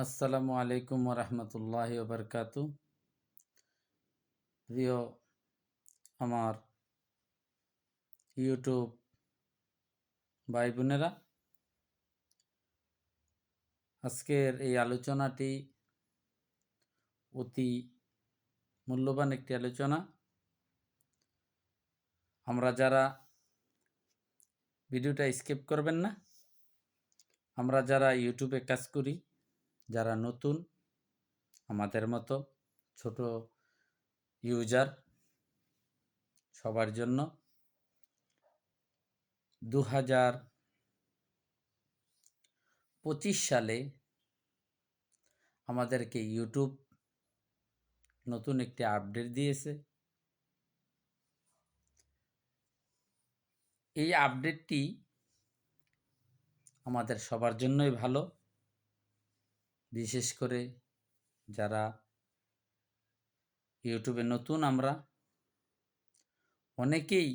আসসালামু আলাইকুম রহমতুল্লাহ ওবরকাতু। প্রিয় আমার ইউটিউব ভাই বোনেরা, আজকের এই আলোচনাটি অতি মূল্যবান একটি আলোচনা। আমরা যারা ভিডিওটা স্কিপ করবেন না, আমরা যারা ইউটিউবে কাজ করি, যারা নতুন আমাদের মতো ছোট ইউজার, সবার জন্য 2025 সালে আমাদেরকে ইউটিউব নতুন একটি আপডেট দিয়েছে। এই আপডেটটি আমাদের সবার জন্যই ভালো, বিশেষ করে যারা ইউটিউবে নতুন। আমরা অনেকেই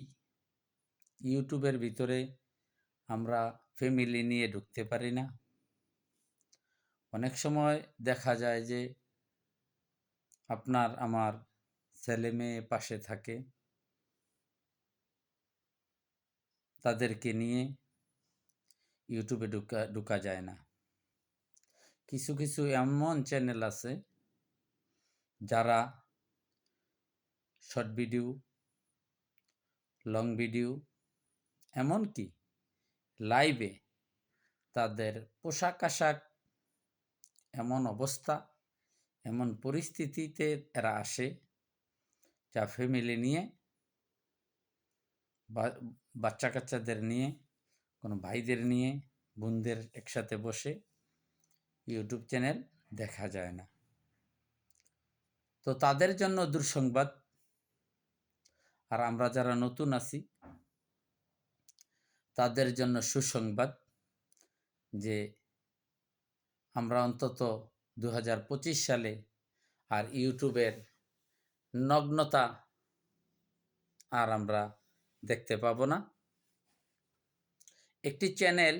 ইউটিউবের ভিতরে আমরা ফ্যামিলি নিয়ে ঢুকতে পারি না। অনেক সময় দেখা যায় যে আপনার আমার ছেলে মেয়ে পাশে থাকে, তাদেরকে নিয়ে ইউটিউবে ঢুকা যায় না। কিছু কিছু এমন চ্যানেল আছে যারা শর্ট ভিডিও, লং ভিডিও, এমনকি লাইভে তাদের পোশাক আশাক, এমন অবস্থা, এমন পরিস্থিতিতে এরা আসে যা ফ্যামিলি নিয়ে, বাচ্চা কাচ্চাদের নিয়ে, কোনো ভাইদের নিয়ে, বোনদের একসাথে বসে ইউটিউব চ্যানেল দেখা যায় না। তো তাদের জন্য দুঃসংবাদ। আর আমরা যারা নতুন আছি তাদের জন্য সুসংবাদ যে আমরা অন্তত 2025 সালে আর ইউটিউবের নগ্নতা আর আমরা দেখতে পাবো না। একটি চ্যানেল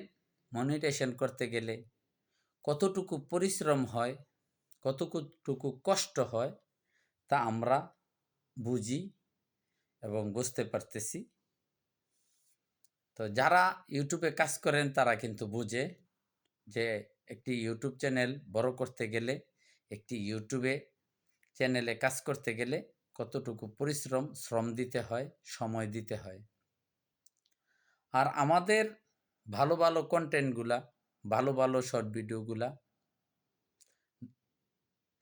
মনিটাইজেশন করতে গেলে কতটুকু পরিশ্রম হয়, কতটুকু কষ্ট হয়, তা আমরা বুঝি এবং বুঝতে পারতেছি। তো যারা ইউটিউবে কাজ করেন তারা কিন্তু বুঝে যে একটি ইউটিউব চ্যানেল বড় করতে গেলে, একটি ইউটিউবে চ্যানেলে কাজ করতে গেলে কতটুকু শ্রম দিতে হয়, সময় দিতে হয়। আর আমাদের ভালো ভালো কন্টেন্টগুলা, ভালো ভালো শর্ট ভিডিওগুলা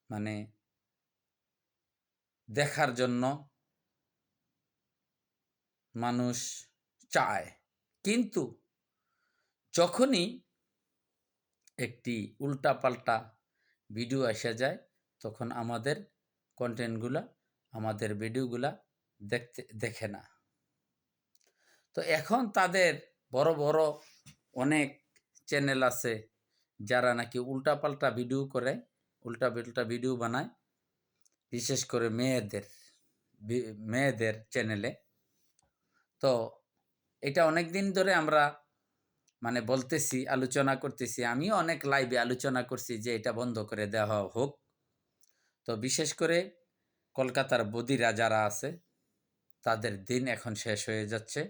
মানে দেখার জন্য মানুষ চায়, কিন্তু যখনই একটি উল্টাপাল্টা ভিডিও এসে যায় তখন আমাদের কন্টেন্টগুলা, আমাদের ভিডিওগুলা দেখে না। তো এখন তাদের বড় বড় অনেক চ্যানেল আছে যারা নাকি উল্টাপাল্টা ভিডিও করে, উল্টা ভিডিও বানায়, বিশেষ করে মেয়েদের চ্যানেলে। তো এটা অনেক দিন ধরে আমরা বলতেছি, আলোচনা করতেছি। আমিও অনেক লাইভে আলোচনা করছি যে এটা বন্ধ করে দেওয়া হোক। তো বিশেষ করে কলকাতার বদিরা যারা আছে তাদের দিন এখন শেষ হয়ে যাচ্ছে।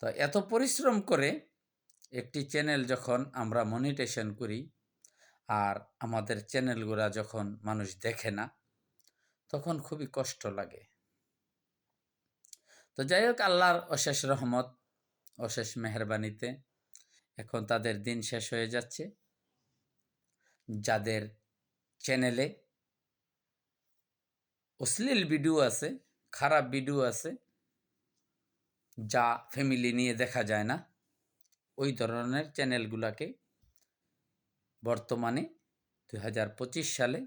তো এত পরিশ্রম করে একটি চ্যানেল যখন আমরা মনিটাইজেশন করি আর আমাদের চ্যানেলগুলা যখন মানুষ দেখে না, তখন খুবই কষ্ট লাগে। তো যাই হোক, আল্লাহর অশেষ রহমত, অশেষ মেহেরবানিতে এখন তাদের দিন শেষ হয়ে যাচ্ছে। যাদের চ্যানেলে অশ্লীল ভিডিও আছে, খারাপ ভিডিও আছে, যা ফ্যামিলি নিয়ে দেখা যায় না, ওই ধরনের চ্যানেলগুলোকে বর্তমানে 2025 সালে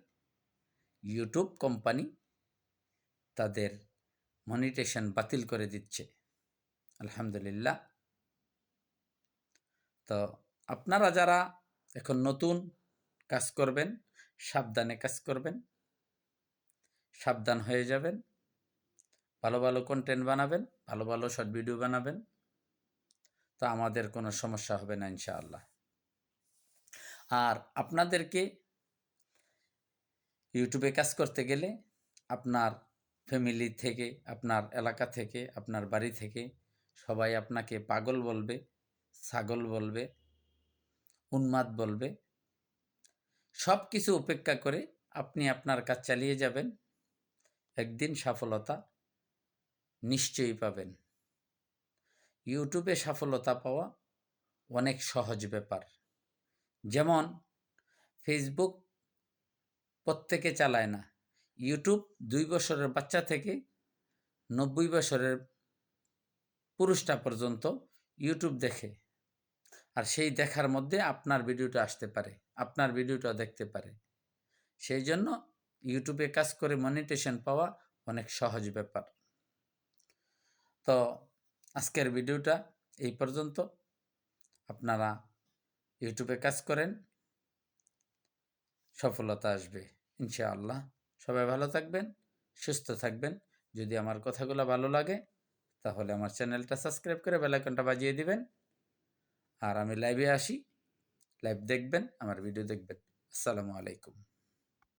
ইউটিউব কোম্পানি তাদের মনিটাইজেশন বাতিল করে দিচ্ছে। আলহামদুলিল্লাহ। তো আপনারা যারা এখন নতুন কাজ করবেন, সাবধানে কাজ করবেন, সাবধান হয়ে যাবেন, ভালো ভালো কন্টেন্ট বানাবেন, ভালো ভালো শর্ট ভিডিও বানাবেন, তো আমাদের কোনো সমস্যা হবে না ইনশাআল্লাহ। আর আপনাদেরকে ইউটিউবে কাজ করতে গেলে আপনার ফ্যামিলি থেকে, আপনার এলাকা থেকে, আপনার বাড়ি থেকে সবাই আপনাকে পাগল বলবে, ছাগল বলবে, উন্মাদ বলবে। সব কিছু উপেক্ষা করে আপনি আপনার কাজ চালিয়ে যাবেন। একদিন সফলতা নিশ্চয়ই পাবেন। ইউটিউবে সফলতা পাওয়া অনেক সহজ ব্যাপার। যেমন ফেসবুক প্রত্যেকে চালায় না। ইউটিউব ২ বছরের বাচ্চা থেকে ৯০ বছরের পুরুষটা পর্যন্ত ইউটিউব দেখে। আর সেই দেখার মধ্যে আপনার ভিডিওটা আসতে পারে, আপনার ভিডিওটা দেখতে পারে। সেই জন্য ইউটিউবে কাজ করে মনিটাইজেশন পাওয়া অনেক সহজ ব্যাপার। তো আজকের ভিডিওটা এই পর্যন্ত। আপনারা ইউটিউবে কাজ করেন, সফলতা আসবে ইনশাআল্লাহ। সবাই ভালো থাকবেন, সুস্থ থাকবেন। যদি আমার কথাগুলো ভালো লাগে তাহলে আমার চ্যানেলটা সাবস্ক্রাইব করে বেল আইকনটা বাজিয়ে দিবেন। আর আমি লাইভে আসি, লাইভ দেখবেন, আমার ভিডিও দেখবেন। আসসালামু আলাইকুম।